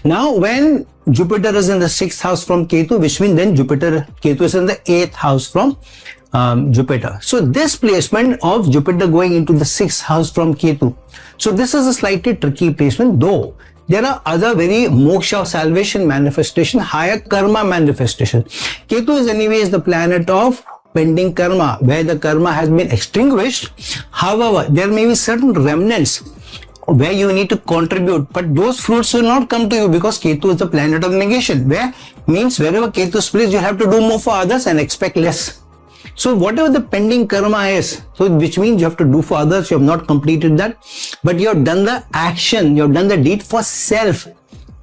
Now, when Jupiter is in the 6th house from Ketu, which means then Ketu is in the 8th house from Jupiter. So this placement of Jupiter going into the 6th house from Ketu. So this is a slightly tricky placement, though there are other very moksha salvation manifestation, higher karma manifestation. Ketu is anyways the planet of pending karma, where the karma has been extinguished. However, there may be certain remnants where you need to contribute, but those fruits will not come to you because Ketu is the planet of negation, where means wherever Ketu is placed, you have to do more for others and expect less. So whatever the pending karma is, so which means you have to do for others, you have not completed that, but you have done the action, you have done the deed for self,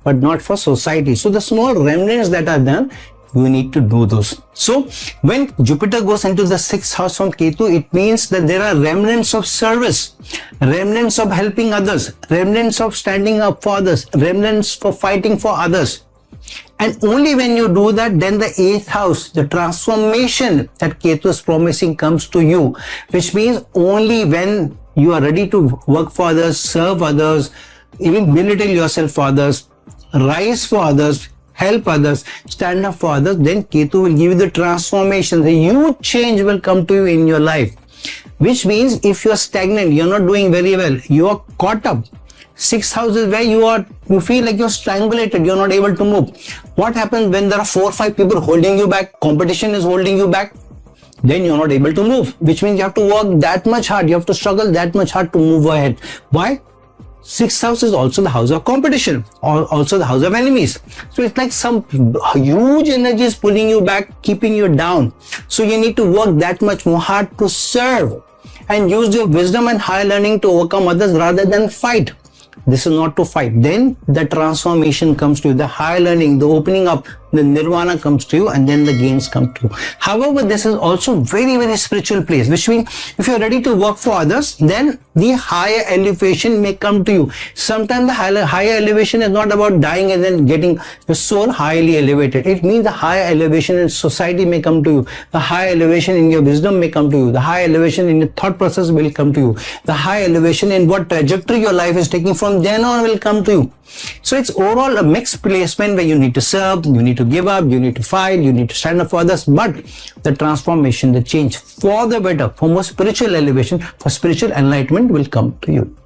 but not for society. So the small remnants that are done, you need to do those. So when Jupiter goes into the 6th house from Ketu, it means that there are remnants of service, remnants of helping others, remnants of standing up for others, remnants for fighting for others. And only when you do that, then the 8th house, the transformation that Ketu is promising comes to you, which means only when you are ready to work for others, serve others, even belittle yourself for others, rise for others, help others, stand up for others, then Ketu will give you the transformation. The huge change will come to you in your life, which means if you are stagnant, you are not doing very well, you are caught up. 6th house is where you feel like you're strangulated, you're not able to move. What happens when there are 4 or 5 people holding you back, competition is holding you back? Then you're not able to move, which means you have to work that much hard, you have to struggle that much hard to move ahead. Why? 6th house is also the house of competition, or also the house of enemies. So it's like some huge energy is pulling you back, keeping you down. So you need to work that much more hard to serve and use your wisdom and higher learning to overcome others rather than fight. This is not to fight. Then the transformation comes to you, the higher learning, the opening up, the nirvana comes to you, and then the gains come to you. However, this is also very, very spiritual place, which means if you're ready to work for others, then the higher elevation may come to you. Sometimes the higher elevation is not about dying and then getting your soul highly elevated. It means the higher elevation in society may come to you. The higher elevation in your wisdom may come to you. The higher elevation in your thought process will come to you. The higher elevation in what trajectory your life is taking from then on will come to you. So it's overall a mixed placement where you need to serve, you need to give up, you need to fight, you need to stand up for others, but the transformation, the change for the better, for more spiritual elevation, for spiritual enlightenment will come to you.